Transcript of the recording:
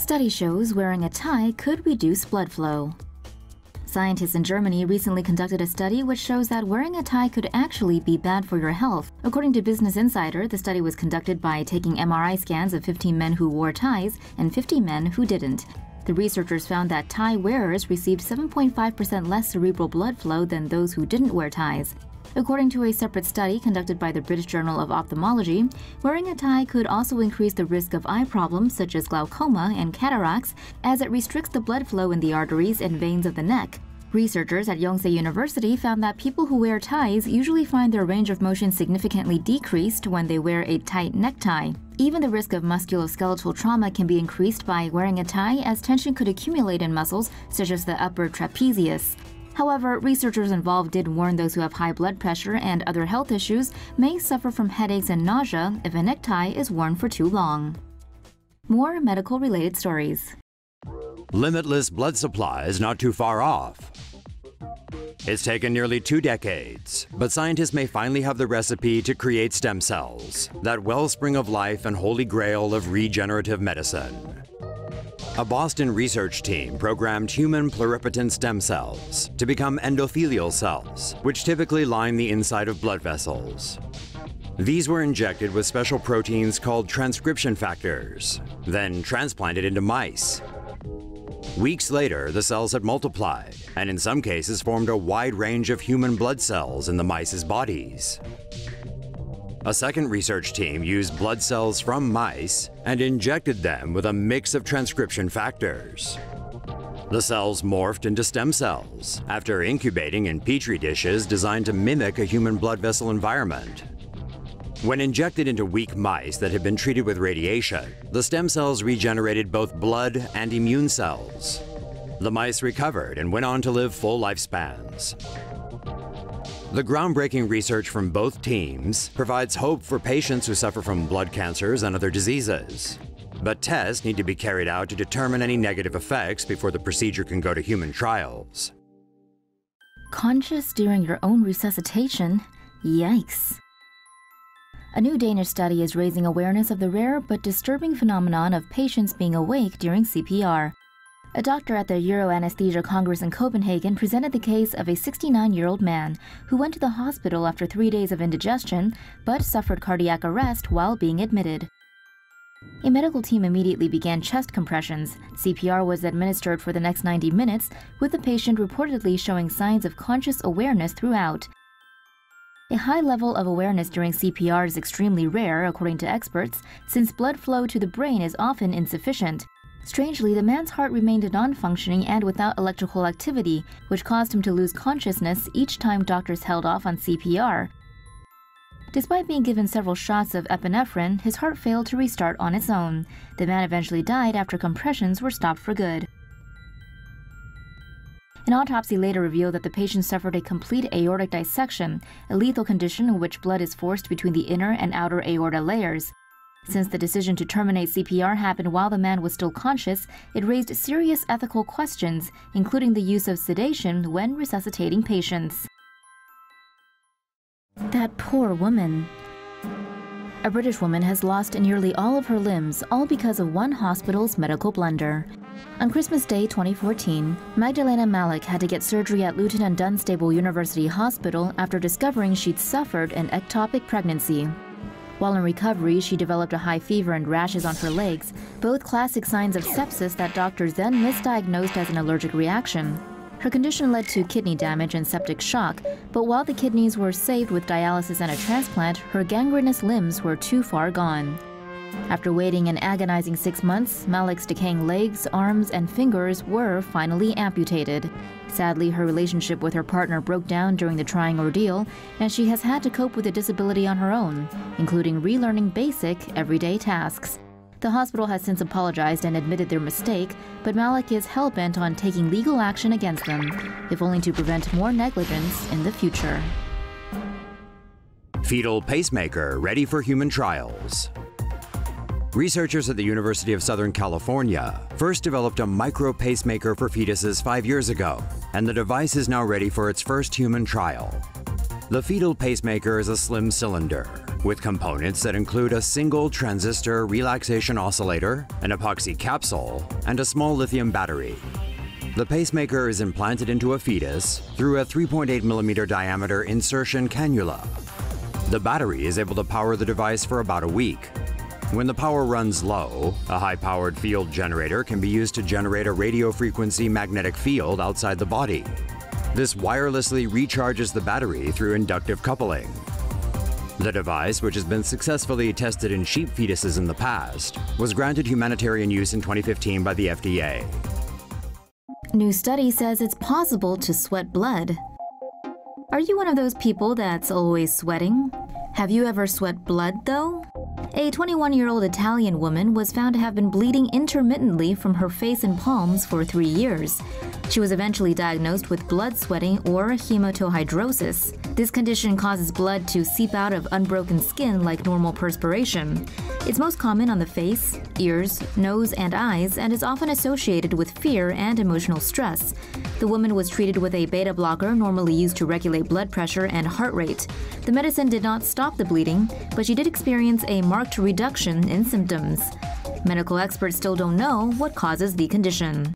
Study shows wearing a tie could reduce blood flow. Scientists in Germany recently conducted a study which shows that wearing a tie could actually be bad for your health. According to Business Insider, the study was conducted by taking MRI scans of 15 men who wore ties and 50 men who didn't. The researchers found that tie wearers received 7.5% less cerebral blood flow than those who didn't wear ties. According to a separate study conducted by the British Journal of Ophthalmology, wearing a tie could also increase the risk of eye problems such as glaucoma and cataracts, as it restricts the blood flow in the arteries and veins of the neck. Researchers at Yonsei University found that people who wear ties usually find their range of motion significantly decreased when they wear a tight necktie. Even the risk of musculoskeletal trauma can be increased by wearing a tie, as tension could accumulate in muscles such as the upper trapezius. However, researchers involved did warn those who have high blood pressure and other health issues may suffer from headaches and nausea if a necktie is worn for too long. More medical-related stories. Limitless blood supply is not too far off. It's taken nearly 2 decades, but scientists may finally have the recipe to create stem cells, that wellspring of life and holy grail of regenerative medicine. A Boston research team programmed human pluripotent stem cells to become endothelial cells, which typically line the inside of blood vessels. These were injected with special proteins called transcription factors, then transplanted into mice. Weeks later, the cells had multiplied, and in some cases formed a wide range of human blood cells in the mice's bodies. A second research team used blood cells from mice and injected them with a mix of transcription factors. The cells morphed into stem cells after incubating in petri dishes designed to mimic a human blood vessel environment. When injected into weak mice that had been treated with radiation, the stem cells regenerated both blood and immune cells. The mice recovered and went on to live full lifespans. The groundbreaking research from both teams provides hope for patients who suffer from blood cancers and other diseases. But tests need to be carried out to determine any negative effects before the procedure can go to human trials. Conscious during your own resuscitation? Yikes. A new Danish study is raising awareness of the rare but disturbing phenomenon of patients being awake during CPR. A doctor at the Euroanesthesia Congress in Copenhagen presented the case of a 69-year-old man who went to the hospital after 3 days of indigestion but suffered cardiac arrest while being admitted. A medical team immediately began chest compressions. CPR was administered for the next 90 minutes, with the patient reportedly showing signs of conscious awareness throughout. A high level of awareness during CPR is extremely rare, according to experts, since blood flow to the brain is often insufficient. Strangely, the man's heart remained non-functioning and without electrical activity, which caused him to lose consciousness each time doctors held off on CPR. Despite being given several shots of epinephrine, his heart failed to restart on its own. The man eventually died after compressions were stopped for good. An autopsy later revealed that the patient suffered a complete aortic dissection, a lethal condition in which blood is forced between the inner and outer aorta layers. Since the decision to terminate CPR happened while the man was still conscious, it raised serious ethical questions, including the use of sedation when resuscitating patients. That poor woman. A British woman has lost nearly all of her limbs, all because of one hospital's medical blunder. On Christmas Day 2014, Magdalena Malik had to get surgery at Luton and Dunstable University Hospital after discovering she'd suffered an ectopic pregnancy. While in recovery, she developed a high fever and rashes on her legs, both classic signs of sepsis that doctors then misdiagnosed as an allergic reaction. Her condition led to kidney damage and septic shock, but while the kidneys were saved with dialysis and a transplant, her gangrenous limbs were too far gone. After waiting an agonizing 6 months, Malik's decaying legs, arms, and fingers were finally amputated. Sadly, her relationship with her partner broke down during the trying ordeal, and she has had to cope with the disability on her own, including relearning basic, everyday tasks. The hospital has since apologized and admitted their mistake, but Malik is hell-bent on taking legal action against them, if only to prevent more negligence in the future. Fetal pacemaker ready for human trials. Researchers at the University of Southern California first developed a micro pacemaker for fetuses 5 years ago, and the device is now ready for its first human trial. The fetal pacemaker is a slim cylinder with components that include a single transistor relaxation oscillator, an epoxy capsule, and a small lithium battery. The pacemaker is implanted into a fetus through a 3.8mm diameter insertion cannula. The battery is able to power the device for about a week. When the power runs low, a high-powered field generator can be used to generate a radio frequency magnetic field outside the body. This wirelessly recharges the battery through inductive coupling. The device, which has been successfully tested in sheep fetuses in the past, was granted humanitarian use in 2015 by the FDA. New study says it's possible to sweat blood. Are you one of those people that's always sweating? Have you ever sweat blood, though? A 21-year-old Italian woman was found to have been bleeding intermittently from her face and palms for 3 years. She was eventually diagnosed with blood sweating or hematohidrosis. This condition causes blood to seep out of unbroken skin like normal perspiration. It's most common on the face, ears, nose, and eyes, and is often associated with fear and emotional stress. The woman was treated with a beta blocker normally used to regulate blood pressure and heart rate. The medicine did not stop the bleeding, but she did experience a marked reduction in symptoms. Medical experts still don't know what causes the condition.